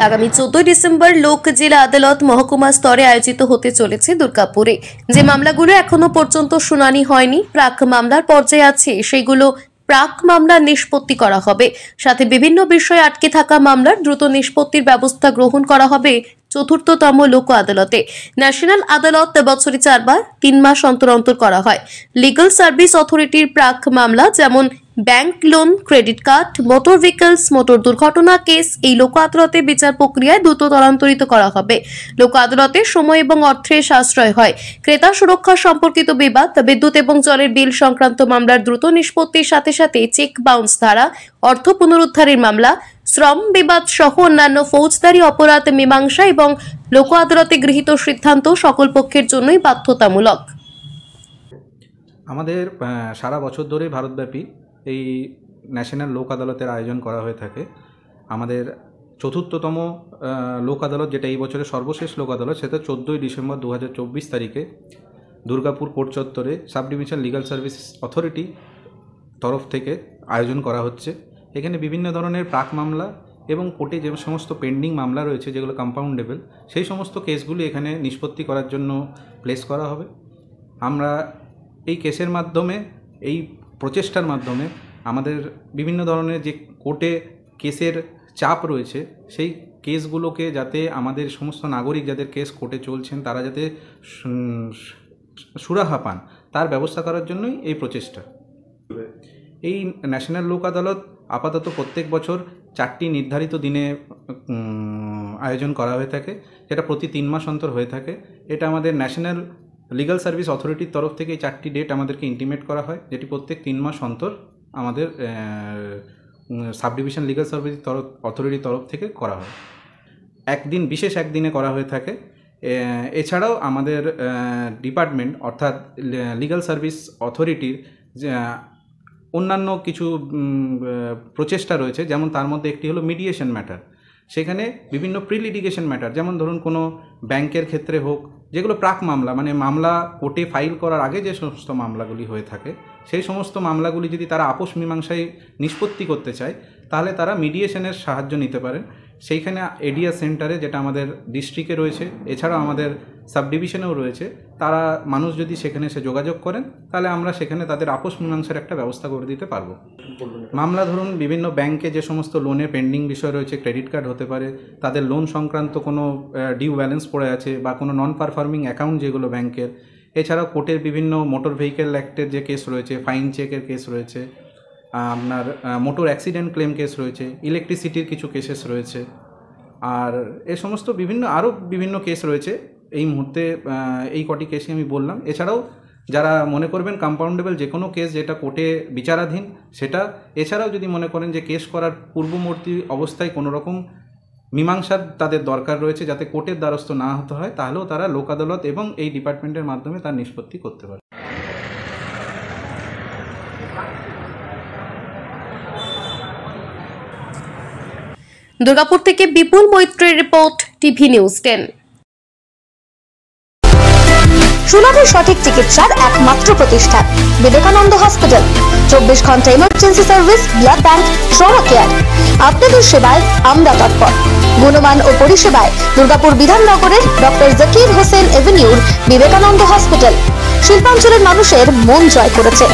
আগামী 14 ডিসেম্বর লোক জেলা আদালত মহকুমা স্তরে আয়োজিত হতে চলেছে দুর্গাপুরে। যে মামলাগুলো এখনো পর্যন্ত শুনানি হয়নি, প্রাক মামলার পর্যায়ে আছে, সেগুলো প্রাক মামলা নিষ্পত্তি করা হবে। সাথে বিভিন্ন বিষয়ে আটকে থাকা মামলার দ্রুত নিষ্পত্তির ব্যবস্থা গ্রহণ করা হবে চতুর্থতম লোক আদালতে। ন্যাশনাল আদালত বছরে 4 বার 3 মাস অন্তর অন্তর করা হয়। লিগাল সার্ভিস অথরিটির প্রাক মামলা যেমন bank loan, credit card, motor vehicles, motor দুর্ঘটনা কেস এই লোক আদালতে বিচার প্রক্রিয়ায় দ্রুত ত্বরান্বিত করা হবে। লোক আদালতে সময় এবং অর্থের সাশ্রয় হয়। ক্রেতা সুরক্ষা সম্পর্কিত বিবাদ, বিদ্যুৎ এবং জলের বিল সংক্রান্ত মামলার দ্রুত নিষ্পত্তির সাথে সাথে চেক বাউন্স ধারা, অর্থ পুনরুদ্ধারের মামলা, শ্রম বিবাদ সহ অন্যান্য ফৌজদারি অপরাধ মীমাংসা এবং লোক আদালতে গৃহীত সিদ্ধান্ত সকল পক্ষের জন্যই বাধ্যতামূলক। আমাদের সারা বছর ধরে ভারতব্যাপী এই ন্যাশনাল লোক আদালতের আয়োজন করা হয়ে থাকে। আমাদের চতুর্থতম লোক আদালত, যেটা এই বছরের সর্বশেষ লোক আদালত, সেটা 14 ডিসেম্বর 2024 তারিখে দুর্গাপুর কোর্ট চত্বরে sub division legal service authority তরফ থেকে আয়োজন করা হচ্ছে। এখানে বিভিন্ন ধরনের প্রাক মামলা এবং কোর্টে যে সমস্ত পেন্ডিং মামলা রয়েছে, যেগুলো কম্পাউন্ডেবল, সেই সমস্ত কেসগুলি এখানে নিষ্পত্তি করার জন্য প্লেস করা হবে। আমরা এই কেসের মাধ্যমে, এই প্রচেষ্টার মাধ্যমে আমাদের বিভিন্ন ধরনের যে কোর্টে কেসের চাপ রয়েছে, সেই কেসগুলোকে যাতে আমাদের সমস্ত নাগরিক যাদের কেস কোর্টে চলছেন তারা যাতে সুরাহা পান, তার ব্যবস্থা করার জন্যই এই প্রচেষ্টা। এই ন্যাশনাল লোক আদালত আপাতত প্রত্যেক বছর 4টি নির্ধারিত দিনে আয়োজন করা হয়ে থাকে, যেটা প্রতি 3 মাস অন্তর হয়ে থাকে। এটা আমাদের ন্যাশনাল লিগাল সার্ভিস অথরিটির তরফ থেকে এই 4টি ডেট আমাদেরকে ইন্টিমেট করা হয়, যেটি প্রত্যেক 3 মাস অন্তর আমাদের সাব ডিভিশন লিগাল সার্ভিস অথরিটির তরফ থেকে করা হয়। একদিন, বিশেষ একদিনে করা হয়ে থাকে। এছাড়াও আমাদের ডিপার্টমেন্ট অর্থাৎ লিগাল সার্ভিস অথরিটির অন্যান্য কিছু প্রচেষ্টা রয়েছে, যেমন তার মধ্যে একটি হলো মিডিয়েশন ম্যাটার। সেখানে বিভিন্ন প্রি লিটিগেশন ম্যাটার, যেমন ধরুন কোনো ব্যাংকের ক্ষেত্রে হোক, যেগুলো প্রাক মামলা, মানে মামলা কোর্টে ফাইল করার আগে যে সমস্ত মামলাগুলি হয়ে থাকে, সেই সমস্ত মামলাগুলি যদি তারা আপোষ মীমাংসায় নিষ্পত্তি করতে চায়, তাহলে তারা মিডিয়েশনের সাহায্য নিতে পারেন। সেইখানে এডিয়া সেন্টারে, যেটা আমাদের ডিস্ট্রিক্টে রয়েছে, এছাড়াও আমাদের সাব ডিভিশনেও রয়েছে, তারা মানুষ যদি সেখানে এসে যোগাযোগ করেন, তাহলে আমরা সেখানে তাদের আপোষ মীমাংসার একটা ব্যবস্থা করে দিতে পারবো। মামলা ধরুন বিভিন্ন ব্যাংকে যে সমস্ত লোনের পেন্ডিং বিষয় রয়েছে, ক্রেডিট কার্ড হতে পারে, তাদের লোন সংক্রান্ত কোনো ডিউ ব্যালেন্স পড়ে আছে, বা কোনো নন পারফর্মিং অ্যাকাউন্ট যেগুলো ব্যাংকের। এছাড়াও কোর্টের বিভিন্ন মোটর ভেহিকেল অ্যাক্টের যে কেস রয়েছে, ফাইন চেকের কেস রয়েছে, আপনার মোটর অ্যাক্সিডেন্ট ক্লেম কেস রয়েছে, ইলেকট্রিসিটির কিছু কেসেস রয়েছে, আর এ সমস্ত আরও বিভিন্ন কেস রয়েছে। এই মুহূর্তে এই কটি কেসই আমি বললাম। এছাড়াও যারা মনে করবেন কম্পাউন্ডেবল যে কোনো কেস যেটা কোর্টে বিচারাধীন, সেটা, এছাড়াও যদি মনে করেন যে কেস করার পূর্ববর্তী অবস্থায় কোনো রকম মীমাংসার তাদের দরকার রয়েছে, যাতে কোর্টের দ্বারস্থ না হতে হয়, তাহলেও তারা লোক আদালত এবং এই ডিপার্টমেন্টের মাধ্যমে তার নিষ্পত্তি করতে পারে। দুর্গাপুর থেকে বিপুল মৈত্রের রিপোর্ট, টিভি নিউজ 10। সুলভে সঠিক চিকিৎসার একমাত্র প্রতিষ্ঠান বিবেকানন্দ হসপিটাল। 24 ঘন্টা emergency service, blood bank, trauma care. আপনাদের সেবায় আমরা তৎপর। গুণমান ও পরিষেবায় দুর্গাপুর বিধাননগরের ডক্টর জাকির হোসেন এভিনিউর বিবেকানন্দ হসপিটাল শিল্পাঞ্চলের মানুষের মন জয় করেছে।